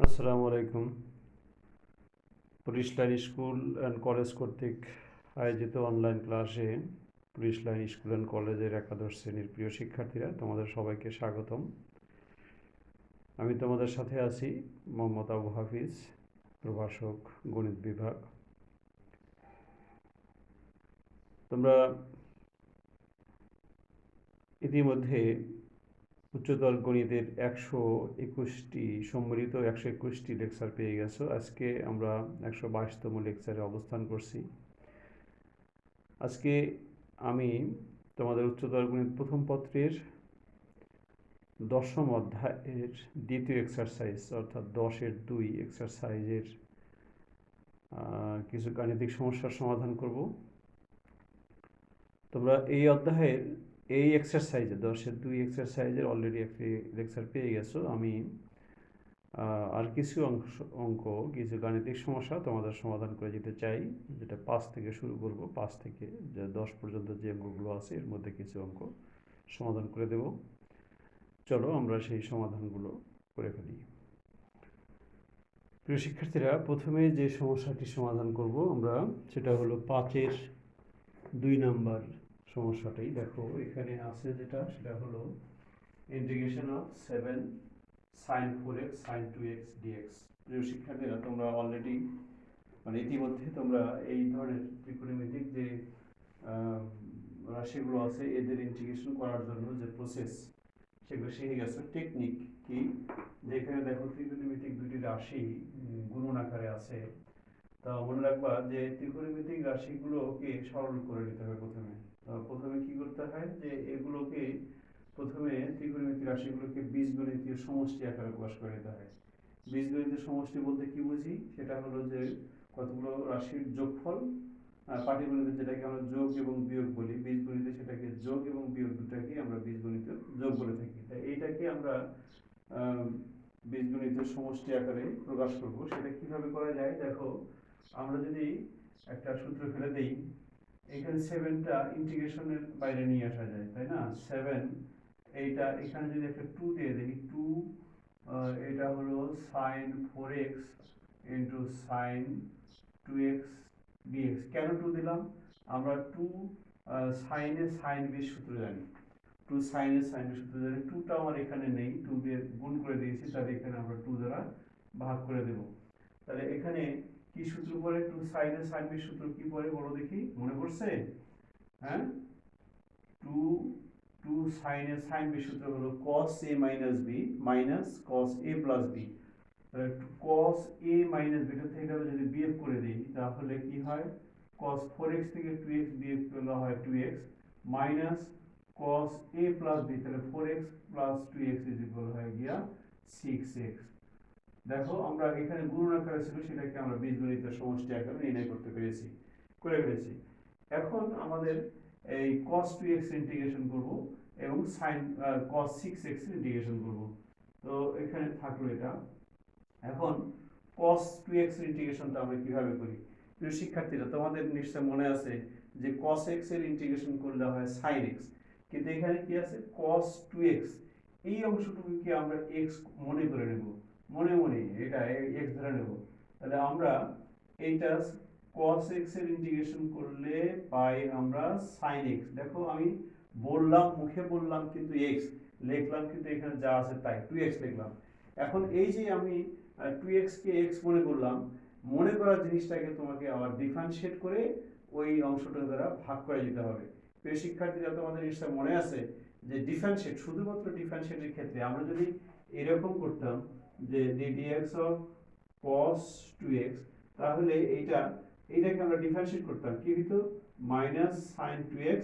আসসালামু আলাইকুম। Police line school and college কর্তৃক আয়োজিত অনলাইন ক্লাসে পুলিশ লাইন স্কুল অ্যান্ড কলেজের একাদশ শ্রেণীর প্রিয় শিক্ষার্থীরা, তোমাদের সবাইকে স্বাগতম। আমি তোমাদের সাথে আছি মোহাম্মদ আবু হাফিজ, প্রভাষক, গণিত বিভাগ। তোমরা ইতিমধ্যে উচ্চতর গণিতের 121টি সম্মিলিত 121টি লেকচার পেয়ে গেছো। আজকে আমরা 122তম লেকচারে অবস্থান করছি। আজকে আমি তোমাদের উচ্চতর গণিত প্রথম পত্রের 10ম অধ্যায়ের দ্বিতীয় এক্সারসাইজ অর্থাৎ 10-2 এক্সারসাইজের কিছু গাণিতিক সমস্যার সমাধান করব। তোমরা এই অধ্যায়ের এই এক্সারসাইজে 10-2 এক্সারসাইজের অলরেডি একটি লেকচার পেয়ে গেছো। আমি আর কিছু অঙ্ক কিছু গাণিতিক সমস্যা তোমাদের সমাধান করে যেতে চাই, যেটা 5 থেকে শুরু করব। 5 থেকে যে 10 পর্যন্ত যে অঙ্কগুলো আছে এর মধ্যে কিছু অঙ্ক সমাধান করে দেব। চলো আমরা সেই সমাধানগুলো করে ফেলি। প্রিয় শিক্ষার্থীরা, প্রথমে যে সমস্যাটি সমাধান করব আমরা, সেটা হলো 5-এর 2 নাম্বার সমস্যাটাই। দেখো এখানে আছে যেটা, সেটা হলো integration of 7 sin 4x sin 2x dx। প্রিয় শিক্ষার্থীরা, তোমরা অলরেডি ইতিমধ্যে তোমরা এই ধরনের ত্রিকোণমিতিক যে রাশিগুলো আছে এদের ইন্টিগ্রেশন করার জন্য যে প্রসেস, সেগুলো শিখে গেছো। টেকনিক কি, যেখানে দেখো ত্রিকোণমিতিক দুটি রাশি গুণন আকারে আছে, তা মনে রাখবা যে ত্রিকোণমিতিক রাশিগুলোকে সরল করে নিতে হবে। প্রথমে কি করতে হয়, যে এগুলোকে প্রথমে ত্রিকোণমিতিক রাশিগুলোকে বীজগণিতীয় সমষ্টি আকারে প্রকাশ করে নিতে হয়। বীজগণিতীয় সমষ্টি বলতে কি বুঝি, সেটা হলো যে কতগুলো রাশির যোগফল। পাটিগণিতে যেটাকে আমরা যোগ এবং বিয়োগ বলি, বীজগণিতে সেটাকে যোগ এবং বিয়োগ দুটাকে আমরা বীজগণিতীয় যোগ বলে থাকি। তাই এইটাকে আমরা বীজগণিতীয় সমষ্টি আকারে প্রকাশ করব। সেটা কিভাবে করা যায়, দেখো আমরা যদি একটা সূত্র ফেলে দেই, এখানে 7টা ইন্টিগ্রেশনের বাইরে নিয়ে আসা যায়, তাই না? 7 এইটা এখানে যদি একটা 2 দিয়ে দিই, 2 এটা হলো sin 4x into sin 2x dx। কেন 2 দিলাম? আমরা 2 sin এ sin b সূত্র জানি, 2 sin এ sin b সূত্র জানি। 2টা আমার এখানে নেই, 2 দিয়ে গুণ করে দিয়েছি, তাহলে এখানে আমরা 2 দ্বারা ভাগ করে দেব। তাহলে এখানে কি সূত্র পড়ে? 2 sin এ sin b সূত্র কি পড়ে বলো দেখি, মনে পড়ছে? হ্যাঁ, 2 sin এ sin b সূত্র হলো cos a minus b minus cos a plus b। তাহলে cos a minus b থেকে যদি বিয়োগ করে দিই, তাহলে কি হয়? cos 4x থেকে 2x বিয়োগ করলে হয় 2x minus cos a plus b, তাহলে 4x plus 2x is equal হয়ে গিয়া 6x। দেখো আমরা এখানে গুণন আকারে ছিল, সেটাকে আমরা বীজগণিতের সমষ্টি আকারে নির্ণয় করতে পেরেছি, করে ফেলেছি। এখন আমাদের এই cos 2x ইন্টিগ্রেশন করব এবং sin cos 6x ইন্টিগ্রেশন করব। তো এখানে থাকলো এটা। এখন cos 2x ইন্টিগ্রেশনটা আমরা কিভাবে করি? প্রিয় শিক্ষার্থীরা, তোমাদের নিশ্চয় মনে আছে যে cos x এর ইন্টিগ্রেশন করলে হয় sin x, কিন্তু এখানে কি আছে? cos 2x, এই অংশটুকুকে আমরা x মনে করে নেব, মনে মনে এটা x ধরে নেব। তাহলে আমরা এইটা cos x এর ইন্টিগ্রেশন করলে পাই আমরা sin x। দেখো আমি বললাম, মুখে বললাম কিন্তু x লিখলাম, কিন্তু এখানে যা আছে তাই 2x লিখলাম। এখন এই যে আমি 2x কে x মনে করলাম, মনে করার জিনিসটাকে তোমাকে আবার ডিফারেন্সিয়েট করে ওই অংশটা দ্বারা ভাগ করে দিতে হবে। প্রিয় শিক্ষার্থীরা, তোমাদের নিশ্চয় মনে আছে যে ডিফারেন্সিয়েট, শুধুমাত্র ডিফারেন্সিয়েটের ক্ষেত্রে আমরা যদি এরকম করতাম যে ddx অফ cos 2x, তাহলে এইটাকে আমরা ডিফারেন্সিয়েট করতাম, কি হতো? Minus sin 2x।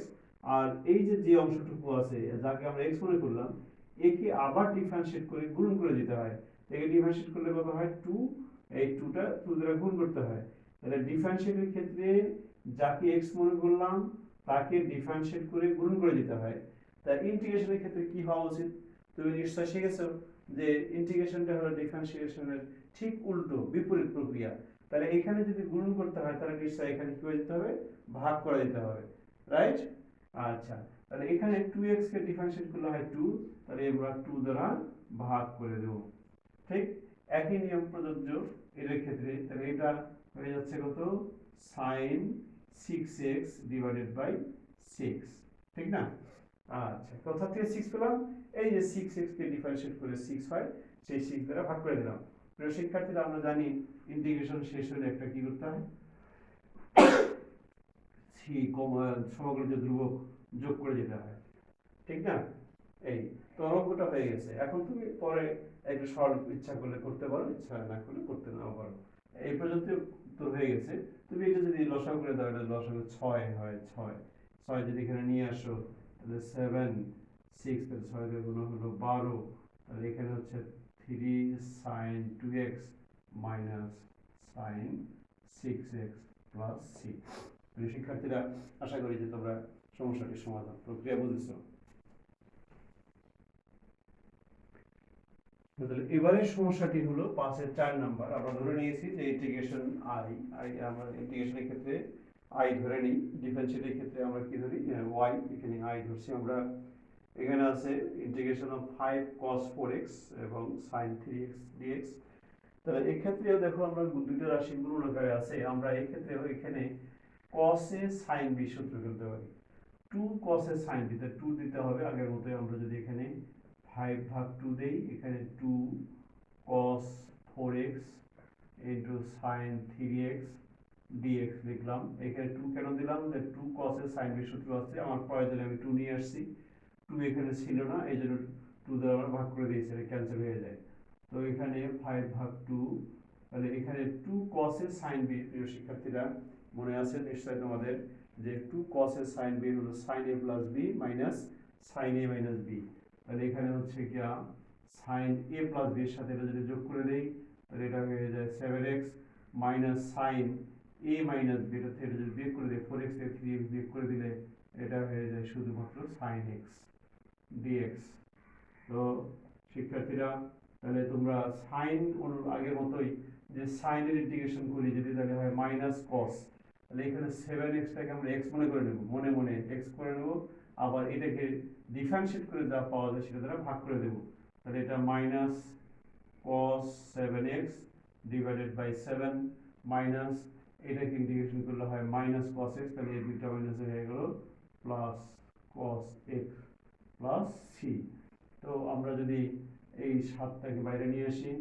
আর এই যে অংশটুকু আছে যাকে আমরা x মনে করলাম, একে আবার ডিফারেন্সিয়েট করে গুণ করে দিতে হয়। একে ডিফারেন্সিয়েট করলে কত হয়? 2। এই 2টা 2 দ্বারা গুণ করতে হয়। তাহলে ডিফারেন্সিয়েটের ক্ষেত্রে যাকে x মনে করলাম তাকে ডিফারেন্সিয়েট করে গুণ করে দিতে হয়। তা ইন্টিগ্রেশনের ক্ষেত্রে কি হওয়া উচিত? তুমি নিশ্চয় শিখেছো যে ইন্টিগ্রেশনটা হলো ডিফারেন্সিয়েশনের ঠিক উল্টো, বিপরীত প্রক্রিয়া। তাহলে এখানে যদি গুণ করতে হয়, তাহলে নিশ্চয় এখানে কি করে দিতে হবে? ভাগ করে দিতে হবে, রাইট? আচ্ছা, তাহলে এখানে 2x কে ডিফারেন্সিয়েট করলে হয় 2, তাহলে আমরা 2 দ্বারা ভাগ করে দেব। ঠিক একই নিয়ম প্রযোজ্য এর ক্ষেত্রে, তাহলে এটা হয়ে যাচ্ছে কত sin 6x ডিভাইডেড বাই 6, ঠিক না? আচ্ছা, কোথা থেকে 6 পেলাম? এই যে 6x কে ডিফারেন্সিয়েট করে 6 হয়, সেই 6 দ্বারা ভাগ করে দিলাম। প্রিয় শিক্ষার্থীরা, আমরা জানি ইন্টিগ্রেশন শেষ হলে একটা কি করতে হয়, সমগ্র ধ্রুবক যোগ করে যেতে হয়, ঠিক না? এই তো অঙ্কটা হয়ে গেছে। এখন তুমি পরে একটু সরল ইচ্ছা করলে করতে পারো, ইচ্ছা না করলে করতে নাও পারো। এই পর্যন্ত তো হয়ে গেছে। তুমি এটা যদি লসাগু করে দাও, এটা লসাগু 6 হয়, 6 যদি এখানে নিয়ে আসো, তাহলে 7 6, তাহলে 6 দিয়ে গুণ হলো 12, তাহলে এখানে হচ্ছে 3 sin 2x minus sin 6x plus 6। শিক্ষার্থীরা, আশা করি যে তোমরা সমস্যাটির সমাধান প্রক্রিয়া বুঝেছো। তাহলে এবারের সমস্যাটি হলো 5-এর 4 নাম্বার। আমরা ধরে নিয়েছি যে ইন্টিগ্রেশন আই আমরা ইন্টিগ্রেশনের ক্ষেত্রে আই ধরে নিই, ডিফারেন্সিয়েটের ক্ষেত্রে আমরা কি ধরি, ওয়াই, এখানে আই ধরছি আমরা। এখানে আছে ইন্টিগ্রেশন অফ 5 cos 4x এবং sin 3x dx। তাহলে এই ক্ষেত্রেও দেখো আমরা দুটো রাশি গুণন আকারে আছে, আমরা এই ক্ষেত্রেও এখানে cos a sin b সূত্র ফেলতে পারি। 2 cos a sin b, তে 2 দিতে হবে আগের মতোই। আমরা যদি এখানে 5 ভাগ 2 দেই, এখানে 2 cos 4x into sin 3x dx লিখলাম। এখানে 2 কেন দিলাম, যে 2 cos এর sin b সূত্র আছে, আমার প্রয়োজনে আমি 2 নিয়ে আসছি। 2 এখানে ছিল না, এই জন্য 2 দ্বারা আমরা ভাগ করে দিয়েছি, এটা ক্যান্সেল হয়ে যায়। তো এখানে 5 ভাগ 2, তাহলে এখানে 2 cos এর sin b, প্রিয় শিক্ষার্থীরা মনে আছে নিশ্চয়ই তোমাদের, যে 2 cos এর sin b হলো sin a plus b minus sin a minus b। তাহলে এখানে হচ্ছে কি sin a প্লাস b এর সাথে এটা যদি যোগ করে দেই, তাহলে এটা হয়ে যায় 7x minus sin a minus b, এটা থেকে যদি বিয়োগ করে দেই 4x থেকে 3x বিয়োগ করে দিলে এটা হয়ে যায় শুধুমাত্র sin x dx। তো শিক্ষার্থীরা, তাহলে তোমরা সাইন আগের মতোই যে সাইনের ইন্টিগ্রেশন করি, যদি তাহলে হয় মাইনাস কস, তাহলে এখানে 7x টাকে আমরা x মনে করে নেব, মনে মনে x করে নেব, আবার এটাকে ডিফারেন্সিয়েট করে যা পাওয়া যায় সেটা দ্বারা ভাগ করে দেব। তাহলে এটা minus cos 7x divided by 7 minus এটাকে ইন্টিগ্রেশন করলে হয় মাইনাস cos x, তাহলে এই দুইটা মাইনাস হয়ে গেল plus cos x plus c। তো আমরা যদি এই 7টাকে বাইরে নিয়ে আসি,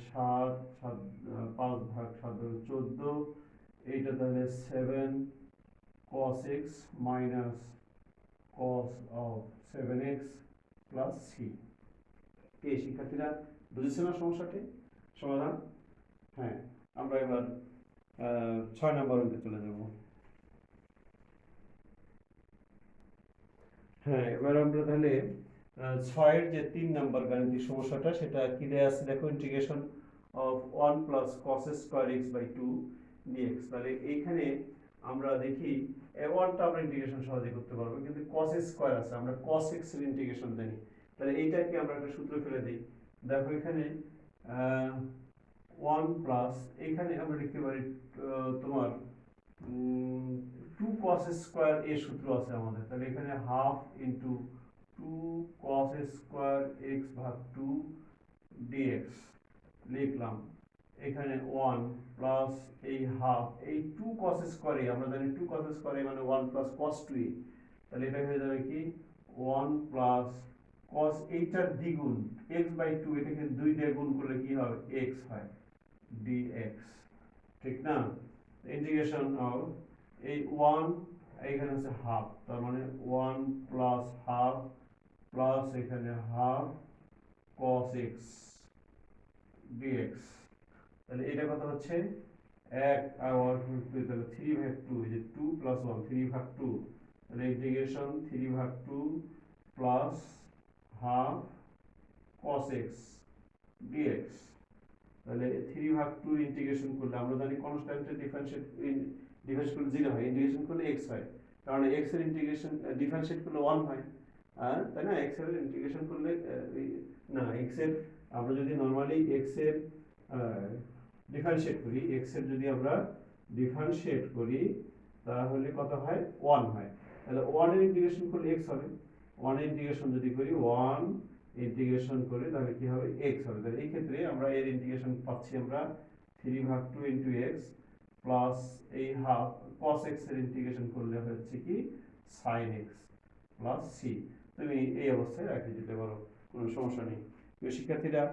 7 7 5 ভাগ 7 হলো 14, এইটা তাহলে 7 cos x minus cos of 7x plus c। এই শিক্ষার্থীরা বুঝেছো না সমস্যাটি সমাধান? হ্যাঁ, আমরা এবার 6 নম্বর অঙ্কে চলে যাব। হ্যাঁ, এবার আমরা তাহলে 6-এর যে 3 নাম্বার গাণিতিক সমস্যাটা, সেটা কি দেয়া আছে দেখো, integration of 1 plus cos square x by 2 dx। তাহলে এইখানে আমরা দেখি 1টা আমরা ইন্টিগ্রেশন সহজে করতে পারবো, কিন্তু cos স্কয়ার আছে, আমরা cos x এর ইন্টিগ্রেশন জানি। তাহলে এইটাকে আমরা একটা সূত্র ফেলে দিই। দেখো এখানে 1 প্লাস, এখানে আমরা লিখতে পারি তোমার 2 cos স্কয়ার এর সূত্র আছে আমাদের, তাহলে এখানে half into 2 cos square x ভাগ 2 dx লিখলাম। এখানে 1 প্লাস এই হাফ, এই 2 cos স্কয়ার এ আমরা জানি 2 cos স্কয়ার এ মানে 1 প্লাস cos 2a, তাহলে এটা হয়ে যাবে কি 1 প্লাস cos, এইটার দ্বিগুণ x বাই 2, এটাকে 2 দিয়ে গুণ করলে কি হবে, x হয় dx, ঠিক না? ইন্টিগ্রেশন অফ এই 1, এখানে আছে হাফ, তার মানে 1 প্লাস হাফ প্লাস এখানে হাফ cos x dx। তাহলে এটা কত হচ্ছে 1 আর 1 তাহলে 3 ভাগ 2, এই যে 2 প্লাস 1 3 ভাগ 2, তাহলে ইন্টিগ্রেশন 3 ভাগ 2 plus half cos x dx। তাহলে 3 ভাগ 2 ইন্টিগ্রেশন করলে আমরা জানি কনস্ট্যান্টের ডিফারেন্সিয়েট করলে 0 হয়, ইন্টিগ্রেশন করলে x হয়, কারণ x এর ইন্টিগ্রেশন ডিফারেন্সিয়েট করলে 1 হয়, তাই না? x এর ইন্টিগ্রেশন করলে না, x এর আমরা যদি নরমালি x এর ডিফারেন্সিয়েট করি, x এর যদি আমরা ডিফারেন্সিয়েট করি তাহলে কত হয়, 1 হয়। তাহলে 1 এর ইন্টিগ্রেশন করলে x হবে, 1 এর ইন্টিগ্রেশন যদি করি 1 ইন্টিগ্রেশন করি তাহলে কি হবে x হবে। তাহলে এই ক্ষেত্রে আমরা এর ইন্টিগ্রেশন পাচ্ছি আমরা 3/2 ইন্টু এক্স প্লাস এই হাফ cos x এর ইন্টিগ্রেশন করলে হচ্ছে কি sin x প্লাস সি। তুমি এই অবস্থায় রেখে দিতে পারো, কোনো সমস্যা নেই। তো শিক্ষার্থীরা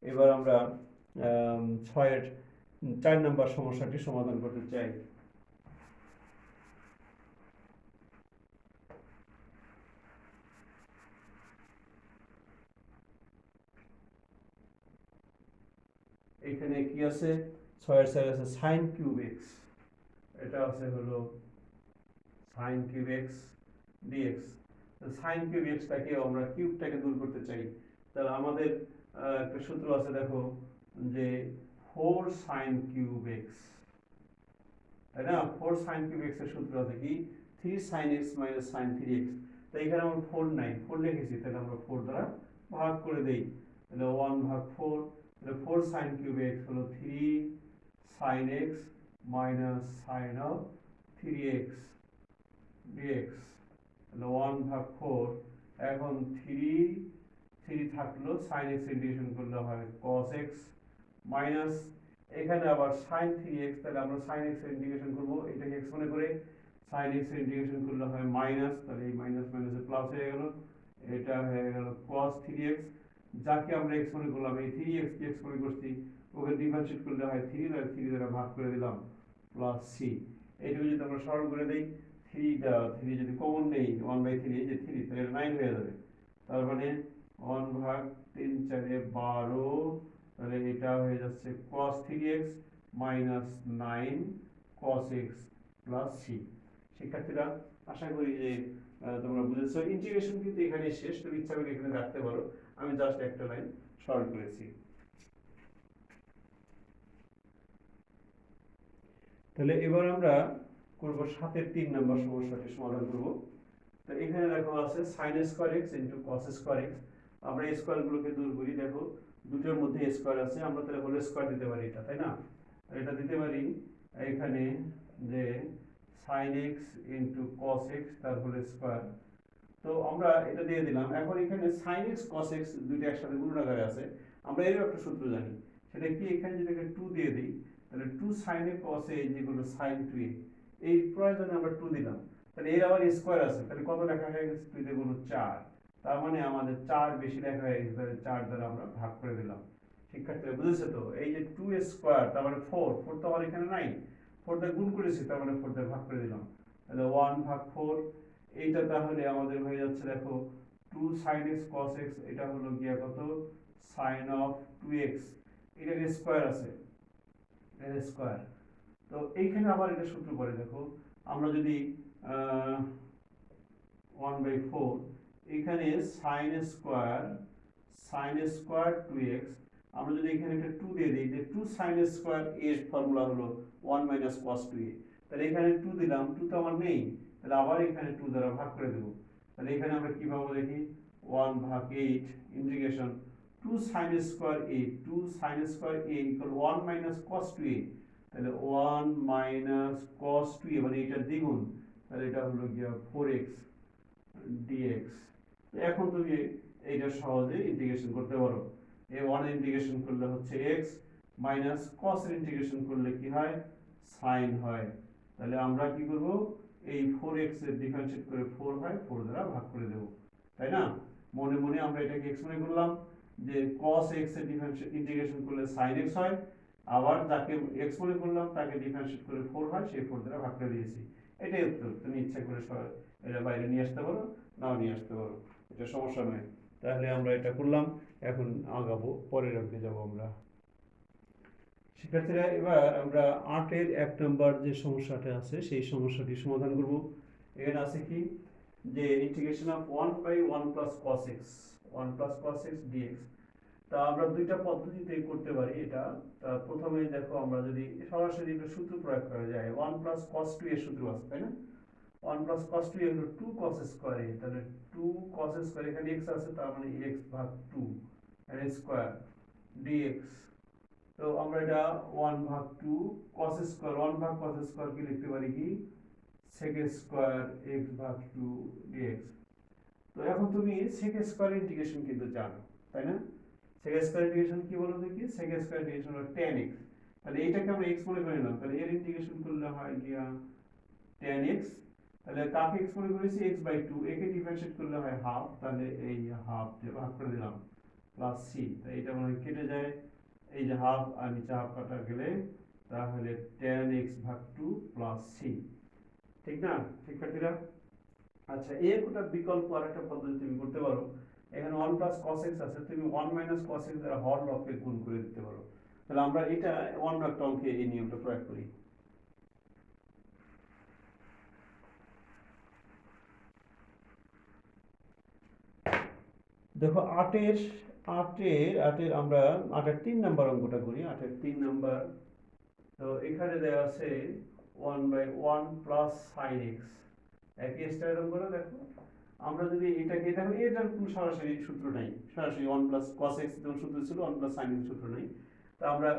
এবার আমরা 6-এর 4 নম্বর সমস্যাটি সমাধান করতে চাই। এখানে কি আছে 6-এর স্যার আছে sin কিউব x, এটা আছে হলো sin cube x dx। sin cube x টাকে আমরা কিউবটাকে দূর করতে চাই, তাহলে আমাদের একটা সূত্র আছে দেখো যে 4 sin কিউব x, তাই না? 4 sin কিউব x এর সূত্র আছে কি 3 sin x minus sin 3x। তো এখানে আমরা 4 নাই, 4 লিখেছি, তাহলে আমরা 4 দ্বারা ভাগ করে দেই, তাহলে 1/4, তাহলে 4 sin কিউব x হলো 3 sin x minus sin of 3x dx, তাহলে 1/4। এখন 3 থাকলো, sin x ইন্টিগ্রেশন করলে হয় cos x মাইনাস এখানে আবার sin 3x, তাহলে আমরা sin x এর ইন্টিগ্রেশন করব, এটাকে x মনে করে sin x এর ইন্টিগ্রেশন করলে হয় মাইনাস, তাহলে এই মাইনাস মাইনাসে প্লাস হয়ে গেল, এটা হয়ে গেল cos 3x, যাকে আমরা x মনে করলাম, এই 3x কে x মনে করছি, ওকে ডিফারেন্সিয়েট করলে হয় 3, তাহলে 3 দ্বারা ভাগ করে দিলাম প্লাস c। এইটুকু যদি আমরা সরল করে দেই, 3 যদি কমন নেই 1/3, এই যে 3, তাহলে 9 হয়ে যাবে, তার মানে 1/3/4 তাহলে এটা হয়ে যাচ্ছে cos 3x minus 9 cos x plus c। শিক্ষার্থীরা আশা করি যে তোমরা বুঝেছো। ইন্টিগ্রেশন কিন্তু এখানে শেষ, তুমি ইচ্ছা করে এখানে রাখতে পারো, আমি জাস্ট একটা লাইন সরল করেছি। তাহলে এবার আমরা করব 7-এর 3 নম্বর সমস্যাটি সমাধান করব। তো এখানে দেখো আছে sin square x into cos square x। আমরা এই স্কয়ার গুলোকে দূর করি, দেখো দুটোর মধ্যে স্কয়ার আছে, আমরা তাহলে হোল স্কয়ার দিতে পারি এটা, তাই না? এটা দিতে পারি এখানে যে sin x into cos x তার হোল স্কয়ার। তো আমরা এটা দিয়ে দিলাম। এখন এখানে sin x cos x দুটো একসাথে গুণাকারে আছে, আমরা এর একটা সূত্র জানি, সেটা কি এখানে যদি 2 দিয়ে দিই, তাহলে 2 sin a cos a = sin 2a, এই প্রয়োজনে আমরা 2 দিলাম, তাহলে এর আবার স্কয়ার আছে, তাহলে কত লেখা হয়ে গেছে 2 দিয়ে গুণ 4, তার মানে আমাদের 4 বেশি লেখা হয়ে গেছে, তাহলে 4 দ্বারা আমরা ভাগ করে দিলাম। শিক্ষার্থীরা বুঝেছো তো? এই যে 2 স্কয়ার তার মানে 4 তো আমার এখানে নাই, 4 দিয়ে গুণ করেছি, তার মানে 4 দিয়ে ভাগ করে দিলাম, তাহলে 1/4। এইটা তাহলে আমাদের হয়ে যাচ্ছে দেখো 2 sin x cos x, এটা হলো গিয়া কত sin of 2x, এটার স্কয়ার আছে, এর স্কয়ার। তো এইখানে আবার এটা সূত্র করে দেখো, আমরা যদি 1/4 এখানে sin স্কয়ার 2x, আমরা যদি এখানে একটা 2 দিয়ে দিই, যে 2 sin স্কয়ার এর ফর্মুলা হলো 1 minus cos 2a, তাহলে এখানে 2 দিলাম, 2 তো আমার নেই, তাহলে আবার এখানে 2 দ্বারা ভাগ করে দেব, তাহলে এখানে আমরা কি পাবো দেখি 1/8 integration 2 sin square a, 2 sin square a = 1 minus cos 2a, তাহলে 1 minus cos 2a মানে এটা দ্বিগুণ, তাহলে এটা হলো গিয়া 4x dx। এখন তুমি এইটা সহজে ইন্টিগ্রেশন করতে পারো, এই 1 এর ইন্টিগ্রেশন করলে হচ্ছে x মাইনাস cos এর ইন্টিগ্রেশন করলে কি হয় sin হয়, তাহলে আমরা কি করব এই 4x এর ডিফারেন্সিয়েট করে 4 হয়, 4 দ্বারা ভাগ করে দেব, তাই না? মনে মনে আমরা এটাকে x মনে করলাম, যে cos x এর ডিফারেন্সিয়েট ইন্টিগ্রেশন করলে sin x হয়, আবার যাকে x মনে করলাম তাকে ডিফারেন্সিয়েট করে 4 হয়, সেই 4 দ্বারা ভাগ করে দিয়েছি। এটাই উত্তর, তুমি ইচ্ছা করে এটা বাইরে নিয়ে আসতে পারো, নাও নিয়ে আসতে পারো, এটা সমস্যা নয়। তাহলে আমরা এটা করলাম, এখন আগাবো, পরের অঙ্কে যাব আমরা। শিক্ষার্থীরা এবার আমরা 8-এর 1 নম্বর যে সমস্যাটা আছে সেই সমস্যাটি সমাধান করব। এখানে আছে কি যে integration of 1/1 plus cos x, 1 plus cos x dx। তা আমরা দুইটা পদ্ধতিতে করতে পারি এটা। তা প্রথমে দেখো আমরা যদি সরাসরি একটা সূত্র প্রয়োগ করা যায়, 1 plus cos 2 এর সূত্র আছে, তাই না? 1 plus cos 2 হলো 2 cos স্কয়ার a, তাহলে 2 cos স্কয়ার, এখানে x আছে, তার মানে x/2 এর স্কয়ার dx। তো আমরা এটা 1/2 cos স্কয়ার, 1/cos স্কয়ার কি লিখতে পারি কি sec স্কয়ার x/2 dx। তো এখন তুমি sec স্কয়ার ইন্টিগ্রেশন কিন্তু জানো, তাই না? sec স্কয়ার ইন্টিগ্রেশন কি বলো দেখি, sec স্কয়ার ইন্টিগ্রেশন হলো tan x, তাহলে এইটাকে আমরা x মনে করে নিলাম, তাহলে এর ইন্টিগ্রেশন করলে হয় গিয়া tan x, তাহলে কাকে x মনে করেছি x/2, একে ডিফারেন্সিয়েট করলে হয় হাফ, তাহলে এই হাফ দিয়ে ভাগ করে দিলাম প্লাস c, তাই এটা মানে কেটে যায়, এই যে হাফ আর নিচে হাফ কাটা গেলে তাহলে tan x/2 প্লাস c, ঠিক না শিক্ষার্থীরা? আচ্ছা, এর একটা বিকল্প আরেকটা পদ্ধতি তুমি করতে পারো, এখানে 1 প্লাস cos x আছে, তুমি 1 মাইনাস cos x দ্বারা হর লবকে গুণ করে দিতে পারো। তাহলে আমরা এটা অন্য একটা অঙ্কে এই নিয়মটা প্রয়োগ করি। দেখো 8 এর আমরা 3 নাম্বার অঙ্কটা করি, 3 নাম্বার। তো এখানে দেওয়া আছে 1/1 প্লাস sin x, একই স্টাইল অঙ্কটা। দেখো আমরা যদি এটাকে দেখো, এটার কোনো সরাসরি সূত্র নাই, সরাসরি 1 প্লাস cos x যেমন সূত্র ছিল 1 প্লাস sin x সূত্র নাই। তো আমরা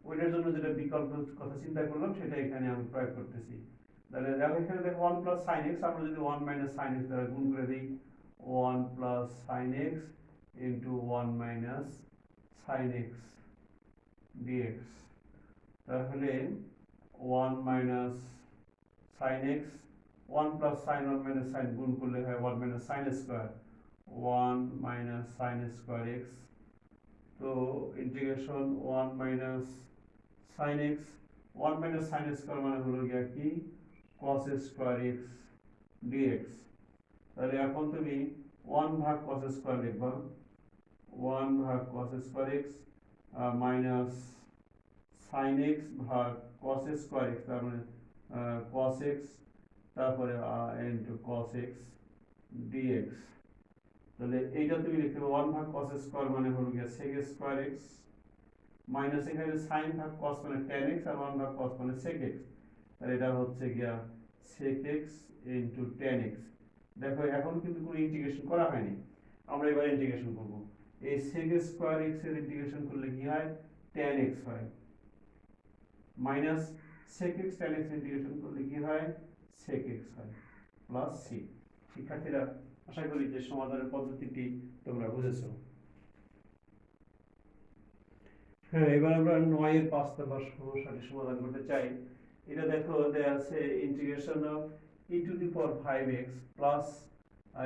ওইটার জন্য যেটা বিকল্প কথা চিন্তা করলাম সেটা এখানে আমি প্রয়োগ করতেছি। তাহলে দেখো এখানে দেখো 1 প্লাস sin x, আমরা যদি 1 মাইনাস sin x দ্বারা গুণ করে দিই, 1 plus sin x into 1 minus sin x dx, তাহলে 1 minus sin x, 1 plus sin 1 minus sin গুণ করলে হয় 1 minus sin square, 1 minus sin square x, তো integration 1 minus sin x, 1 minus sin square মানে হলো গিয়া কি cos স্কয়ার x dx। তাহলে এখন তুমি 1 ভাগ cos স্কয়ার লিখবা, 1 ভাগ cos square x minus sin x ভাগ cos স্কয়ার x, তার মানে cos x, তারপরে ইনটু cos x dx। তাহলে এইটা তুমি লিখতে পারো 1 ভাগ cos স্কয়ার মানে হলো গিয়া sec স্কয়ার x, মাইনাস এখানে sin ভাগ cos মানে tan x, আর 1 ভাগ cos মানে sec x, তাহলে এটা হচ্ছে গিয়া sec x into tan x। দেখো এখন কিন্তু কোনো ইন্টিগ্রেশন করা হয়নি, আমরা এবার ইন্টিগ্রেশন করব। এই sec স্কয়ার x এর ইন্টিগ্রেশন করলে কি হয় tan x হয়, minus sec x tan x integration করলে কি হয় sec x হয়, প্লাস c। শিক্ষার্থীরা, আশা করি যে সমাধানের পদ্ধতিটি তোমরা বুঝেছো। হ্যাঁ, এবার আমরা 9 এর 5 নম্বর সমস্যাটি সমাধান করতে চাই। এটা দেখো দেয়া আছে integration of e to the power 5x plus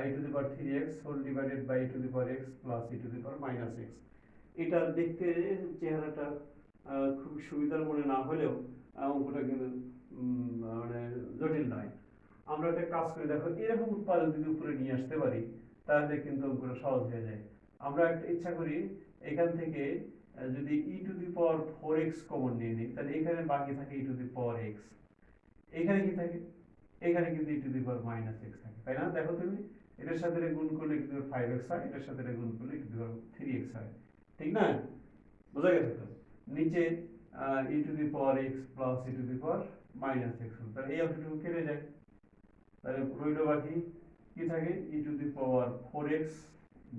e to the power 3x whole divided by e to the power x plus e to the power minus x। এটা দেখতে চেহারাটা খুব সুবিধার মনে না হলেও অঙ্কটা কিন্তু মানে জটিল নয়। আমরা একটা কাজ করে দেখো, এরকম উৎপাদক যদি উপরে নিয়ে আসতে পারি তাহলে কিন্তু অঙ্কটা সহজ হয়ে যায়। আমরা একটা ইচ্ছা করি এখান থেকে যদি e to the power 4x common নিয়ে নিই, তাহলে এখানে বাকি থাকে e to the power x, এখানে কি থাকে, এখানে কিন্তু e to the power minus x থাকে, তাই না? দেখো তুমি এটার সাথে গুণ করলে e to the power 5x হয়, এটার সাথে গুণ করলে e to the power 3x হয়, ঠিক না? বোঝা গেছে তো? নিচে e to the power x plus e to the power minus x, তাহলে এই অংশটুকু কেটে যায়, তাহলে রইল বাকি কি থাকে e to the power 4x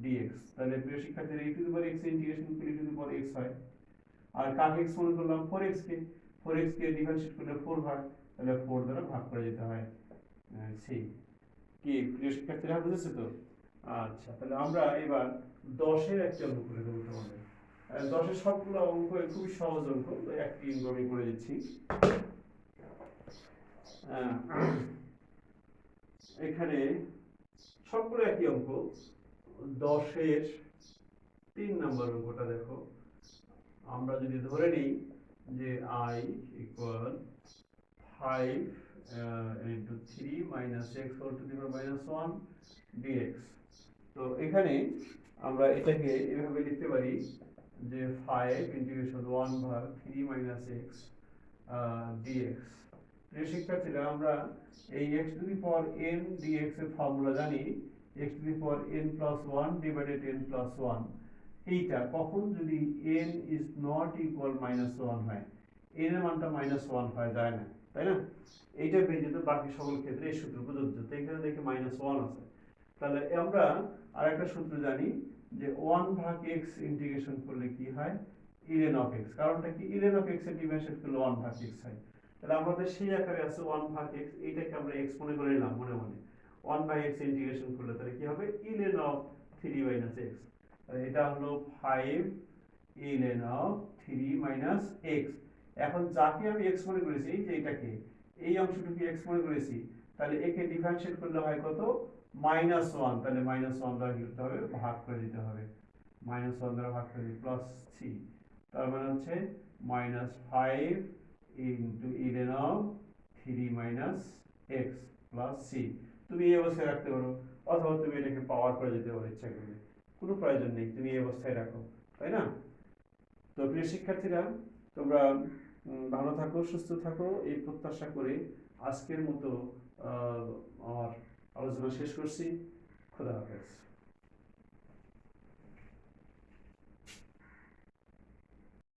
dx। তাহলে প্রিয় শিক্ষার্থীরা, e to the power x integration করলে e to the power x হয়, আর কাকে x মনে করলাম 4x কে, 4x কে ডিফারেন্সিয়েট করলে 4 হয়, তাহলে 4 দ্বারা ভাগ করে দিতে হয় c। কি প্রিয় শিক্ষার্থীরা, বুঝেছো তো? আচ্ছা, তাহলে আমরা এবার 10 এর একটা অঙ্ক করে দেবো তোমাদের। 10 এর সবগুলো অঙ্ক খুবই সহজ অঙ্ক, একটি অঙ্ক আমি করে দিচ্ছি। এখানে সবগুলো একই অঙ্ক। 10 এর 3 নম্বর অঙ্কটা দেখো, আমরা যদি ধরে নিই যে i equal 5 into 3 minus x whole to the power minus 1 dx। তো এখানে আমরা এটাকে এভাবে লিখতে পারি যে 5 ইন্টিগ্রেশন 1 ভাগ 3 মাইনাস x dx। প্রিয় শিক্ষার্থীরা, আমরা এই x two the power n dx এর ফর্মুলা জানি, x two the power n plus 1 divided n plus 1। এইটা কখন যদি n is not equal minus 1 হয়, n এর মানটা মাইনাস 1 হয় যায় না, তাই না? এইটা ব্যতীত বাকি সকল ক্ষেত্রে এই সূত্র প্রযোজ্য। তো এখানে দেখি মাইনাস 1 আছে, তাহলে আমরা আরেকটা সূত্র জানি যে 1 ভাগ x ইন্টিগ্রেশন করলে কি হয় ln অফ x। কারণটা কি, ln অফ x এর ডিফারেন্সিয়েট করলে 1 ভাগ x হয়, তাহলে আমাদের সেই আকারে আছে 1 ভাগ x, এইটাকে আমরা x মনে করে নিলাম মনে মনে। 1 ভাগ x ইন্টিগ্রেশন করলে তাহলে কি হবে ln অফ 3 মাইনাস x। এটা হলো 5 ln অফ 3 মাইনাস এক্স। এখন যাকে আমি এক্স মনে করেছি, এই যে এটাকে, এই অংশটুকু এক্স মনে করেছি, তাহলে একে ডিফারেন্সিয়েট করলে হয় কত, -1। তাহলে -1 দ্বারা কি করতে হবে, ভাগ করে দিতে হবে। -1 দ্বারা ভাগ করে দিই, প্লাস সি, তার মানে হচ্ছে -5 into ln of 3 minus x plus C. তুমি এই অবস্থায় রাখতে পারো, অথবা তুমি এটাকে পাওয়ার করে যেতে পারো ইচ্ছা করলে, কোনো প্রয়োজন নেই, তুমি এই অবস্থায় রাখো, তাই না? তো প্রিয় শিক্ষার্থীরা, তোমরা ভালো থাকো, সুস্থ থাকো, এই প্রত্যাশা করে আজকের মতো আমার আলোচনা শেষ করছি। খোদা হাফেজ।